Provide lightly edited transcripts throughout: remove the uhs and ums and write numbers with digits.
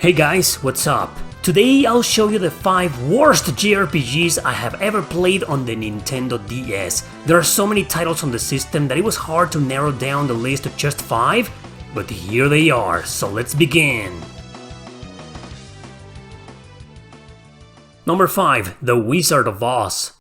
Hey guys, what's up? Today I'll show you the 5 worst JRPGs I have ever played on the Nintendo DS. There are so many titles on the system that it was hard to narrow down the list to just 5, but here they are, so let's begin. Number 5, The Wizard of Oz.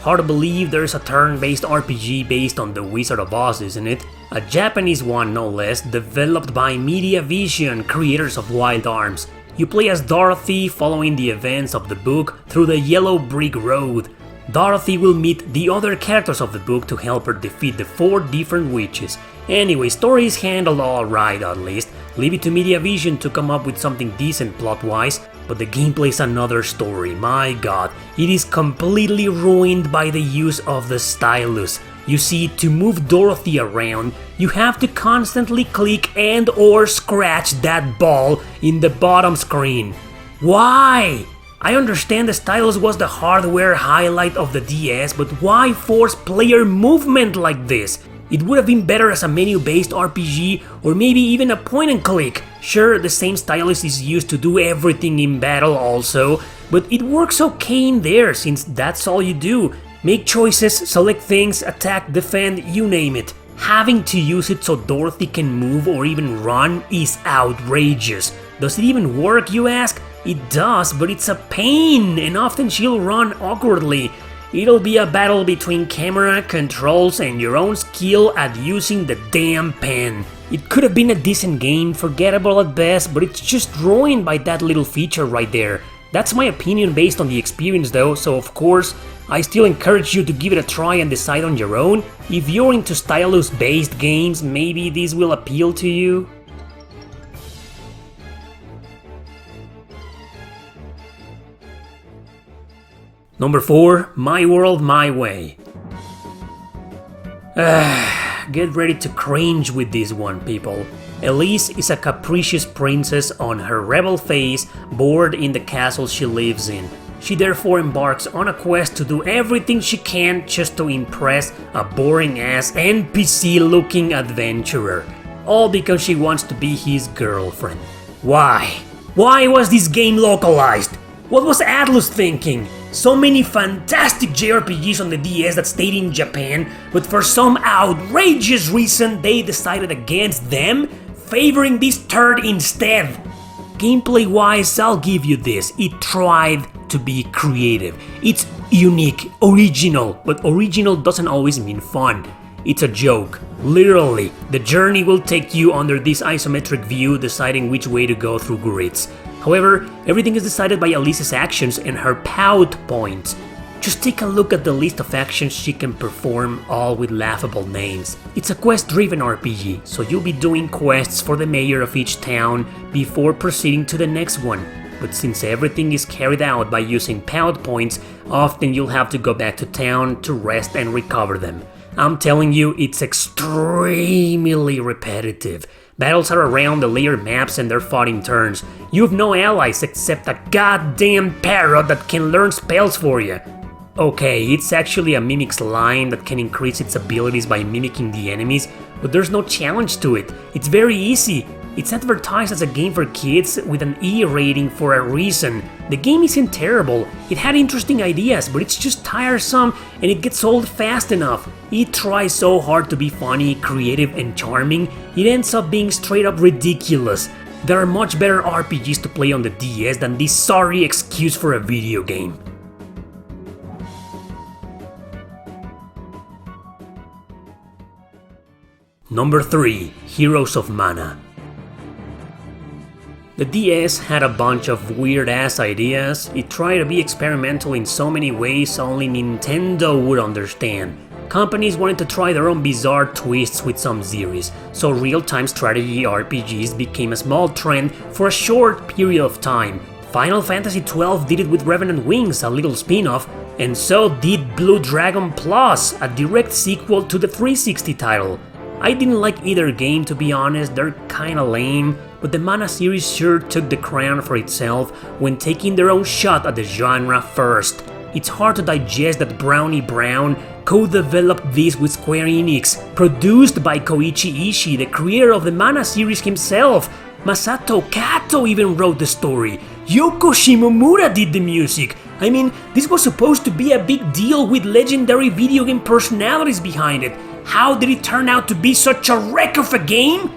Hard to believe there's a turn-based RPG based on The Wizard of Oz, isn't it? A Japanese one, no less, developed by Mediavision, creators of Wild Arms. You play as Dorothy, following the events of the book through the Yellow Brick Road. Dorothy will meet the other characters of the book to help her defeat the 4 different witches. Anyway, story is handled alright at least. Leave it to Mediavision to come up with something decent plot-wise, but the gameplay's another story. My god, it is completely ruined by the use of the stylus. You see, to move Dorothy around, you have to constantly click and or scratch that ball in the bottom screen. Why? I understand the stylus was the hardware highlight of the DS, but why force player movement like this? It would have been better as a menu-based RPG, or maybe even a point-and-click. Sure, the same stylus is used to do everything in battle also, but it works okay in there since that's all you do. Make choices, select things, attack, defend, you name it. Having to use it so Dorothy can move or even run is outrageous. Does it even work, you ask? It does, but it's a pain, and often she'll run awkwardly. It'll be a battle between camera, controls, and your own skill at using the damn pen. It could have been a decent game, forgettable at best, but it's just ruined by that little feature right there. That's my opinion based on the experience though, so of course, I still encourage you to give it a try and decide on your own. If you're into stylus-based games, maybe this will appeal to you. Number 4, My World, My Way. Get ready to cringe with this one, people. Elise is a capricious princess on her rebel phase, bored in the castle she lives in. She therefore embarks on a quest to do everything she can just to impress a boring-ass NPC-looking adventurer. All because she wants to be his girlfriend. Why? Why was this game localized? What was Atlus thinking? So many fantastic JRPGs on the DS that stayed in Japan, but for some outrageous reason they decided against them, favoring this turd instead. Gameplay-wise, I'll give you this, it tried to be creative. It's unique, original, but original doesn't always mean fun. It's a joke. Literally, the journey will take you under this isometric view, deciding which way to go through grids. However, everything is decided by Elise's actions and her pout points. Just take a look at the list of actions she can perform, all with laughable names. It's a quest-driven RPG, so you'll be doing quests for the mayor of each town before proceeding to the next one. But since everything is carried out by using pout points, often you'll have to go back to town to rest and recover them. I'm telling you, it's extremely repetitive. Battles are around the layered maps and they're fought in turns. You have no allies except a goddamn parrot that can learn spells for you. Okay, it's actually a mimic slime that can increase its abilities by mimicking the enemies, but there's no challenge to it. It's very easy. It's advertised as a game for kids with an E rating for a reason. The game isn't terrible, it had interesting ideas, but it's just tiresome and it gets old fast enough. It tries so hard to be funny, creative, and charming, it ends up being straight up ridiculous. There are much better RPGs to play on the DS than this sorry excuse for a video game. Number 3, Heroes of Mana. The DS had a bunch of weird-ass ideas. It tried to be experimental in so many ways only Nintendo would understand. Companies wanted to try their own bizarre twists with some series, so real-time strategy RPGs became a small trend for a short period of time. Final Fantasy XII did it with Revenant Wings, a little spin-off, and so did Blue Dragon Plus, a direct sequel to the 360 title. I didn't like either game, to be honest, they're kinda lame, but the Mana series sure took the crown for itself when taking their own shot at the genre first. It's hard to digest that Brownie Brown co-developed this with Square Enix, produced by Koichi Ishii, the creator of the Mana series himself. Masato Kato even wrote the story. Yoko Shimomura did the music. I mean, this was supposed to be a big deal with legendary video game personalities behind it. How did it turn out to be such a wreck of a game?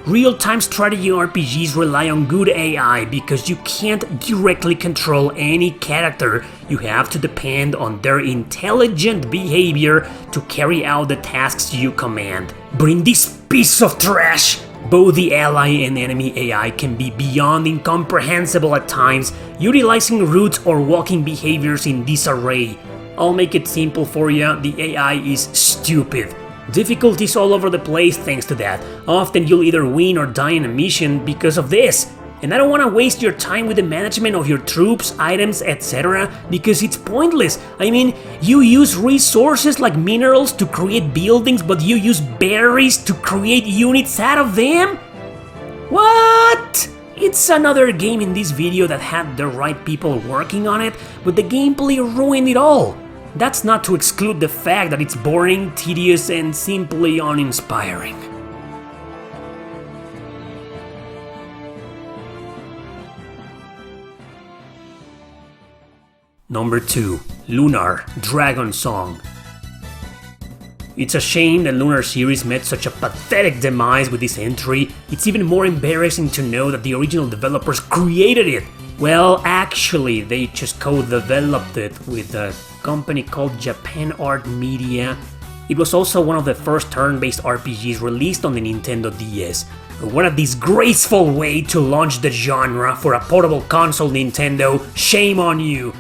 Real-time strategy RPGs rely on good AI because you can't directly control any character. You have to depend on their intelligent behavior to carry out the tasks you command. Bring this piece of trash! Both the ally and enemy AI can be beyond incomprehensible at times, utilizing routes or walking behaviors in disarray. I'll make it simple for you, the AI is stupid. Difficulties all over the place thanks to that. Often you'll either win or die in a mission because of this. And I don't want to waste your time with the management of your troops, items, etc. because it's pointless. I mean, you use resources like minerals to create buildings, but you use berries to create units out of them? What? It's another game in this video that had the right people working on it, but the gameplay ruined it all. That's not to exclude the fact that it's boring, tedious, and simply uninspiring. Number 2. Lunar, Dragon Song. It's a shame the Lunar series met such a pathetic demise with this entry. It's even more embarrassing to know that the original developers created it. Well, actually, they just co-developed it with a company called Japan Art Media. It was also one of the first turn-based RPGs released on the Nintendo DS. What a disgraceful way to launch the genre for a portable console, Nintendo. Shame on you!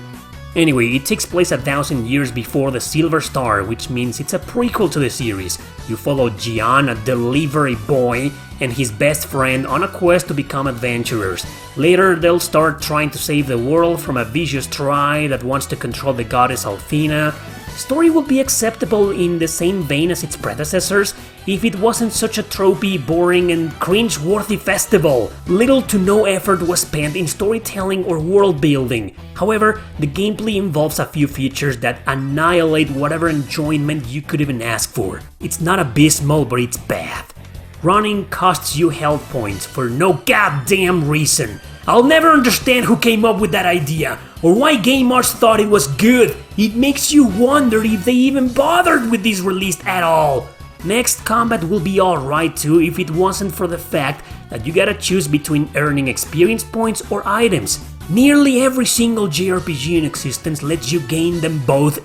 Anyway, it takes place 1,000 years before the Silver Star, which means it's a prequel to the series. You follow Gian, a delivery boy, and his best friend on a quest to become adventurers. Later, they'll start trying to save the world from a vicious tribe that wants to control the goddess Althena. Story will be acceptable in the same vein as its predecessors if it wasn't such a tropey, boring, and cringe-worthy festival. Little to no effort was spent in storytelling or world building. However, the gameplay involves a few features that annihilate whatever enjoyment you could even ask for. It's not abysmal, but it's bad. Running costs you health points for no goddamn reason. I'll never understand who came up with that idea, or why gamers thought it was good. It makes you wonder if they even bothered with this release at all. Next, combat will be alright too if it wasn't for the fact that you gotta choose between earning experience points or items. Nearly every single JRPG in existence lets you gain them both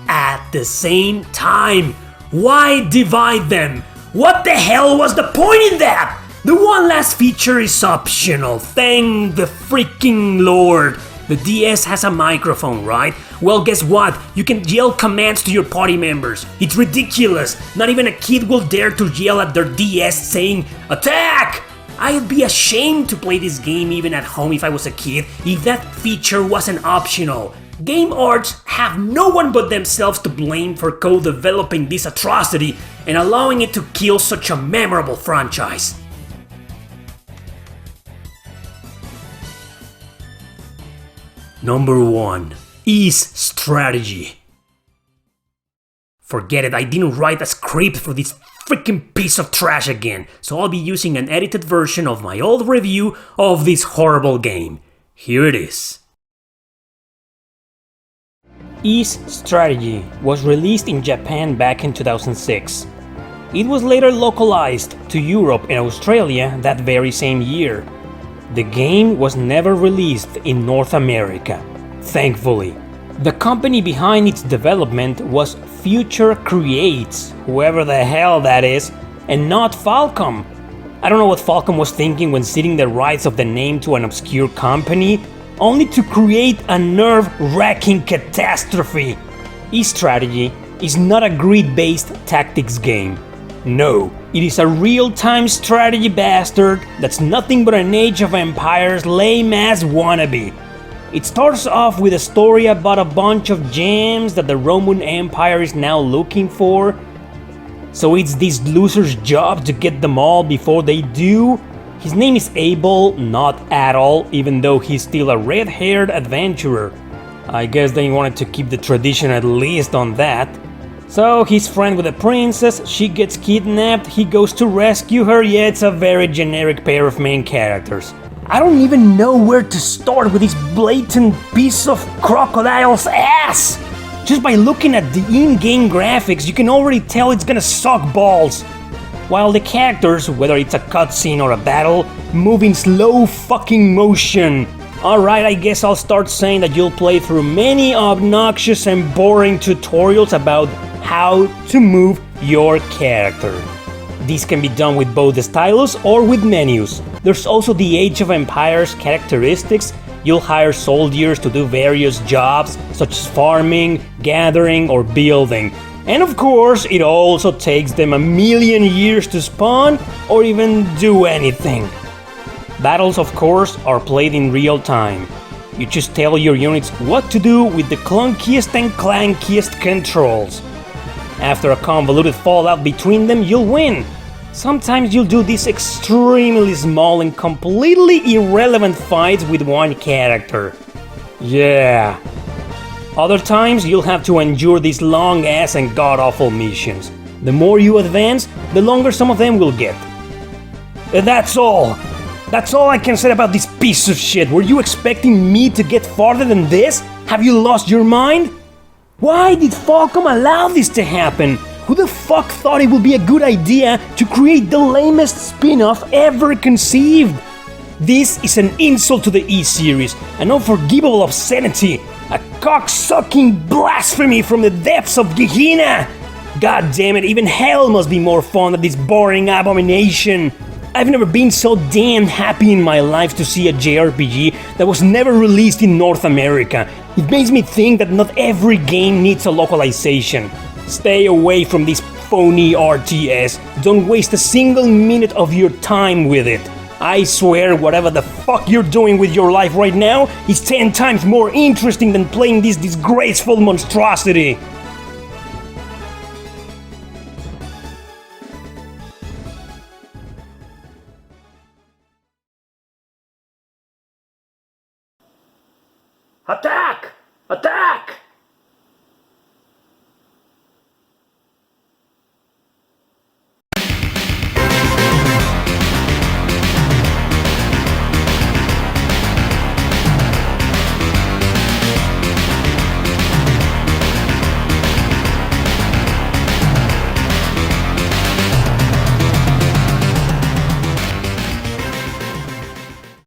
at the same time. Why divide them? What the hell was the point in that? The one last feature is optional, thank the freaking lord. The DS has a microphone, right? Well, guess what? You can yell commands to your party members. It's ridiculous. Not even a kid will dare to yell at their DS saying, "Attack!" I'd be ashamed to play this game even at home if I was a kid, if that feature wasn't optional. Game arts have no one but themselves to blame for co-developing this atrocity and allowing it to kill such a memorable franchise. Number 1. Ys Strategy. Forget it, I didn't write a script for this freaking piece of trash again, so I'll be using an edited version of my old review of this horrible game. Here it is. Ys Strategy was released in Japan back in 2006. It was later localized to Europe and Australia that very same year. The game was never released in North America, thankfully. The company behind its development was Future Creates, whoever the hell that is, and not Falcom. I don't know what Falcom was thinking when ceding the rights of the name to an obscure company, only to create a nerve-wracking catastrophe. Ys Strategy is not a grid-based tactics game. No, it is a real-time strategy bastard that's nothing but an Age of Empires lame-ass wannabe. It starts off with a story about a bunch of gems that the Roman Empire is now looking for. So it's this loser's job to get them all before they do. His name is Abel, not Adol, even though he's still a red-haired adventurer. I guess they wanted to keep the tradition at least on that. So he's friends with the princess, she gets kidnapped, he goes to rescue her. Yeah, it's a very generic pair of main characters. I don't even know where to start with this blatant piece of crocodile's ass! Just by looking at the in-game graphics, you can already tell it's gonna suck balls. While the characters, whether it's a cutscene or a battle, move in slow fucking motion. Alright, I guess I'll start saying that you'll play through many obnoxious and boring tutorials about how to move your character. These can be done with both the stylus or with menus. There's also the Age of Empires characteristics. You'll hire soldiers to do various jobs such as farming, gathering, or building. And of course, it also takes them a million years to spawn or even do anything. Battles, of course, are played in real time. You just tell your units what to do with the clunkiest and clankiest controls. After a convoluted fallout between them, you'll win. Sometimes you'll do these extremely small and completely irrelevant fights with one character. Yeah. Other times you'll have to endure these long-ass and god-awful missions. The more you advance, the longer some of them will get. That's all. That's all I can say about this piece of shit. Were you expecting me to get farther than this? Have you lost your mind? Why did Falcom allow this to happen? Who the fuck thought it would be a good idea to create the lamest spin-off ever conceived? This is an insult to the E-series, an unforgivable obscenity, a cock-sucking blasphemy from the depths of Gehenna! God damn it, even hell must be more fun than this boring abomination! I've never been so damn happy in my life to see a JRPG that was never released in North America. It makes me think that not every game needs a localization. Stay away from this phony RTS. Don't waste a single minute of your time with it. I swear whatever the fuck you're doing with your life right now is 10 times more interesting than playing this disgraceful monstrosity. Attack!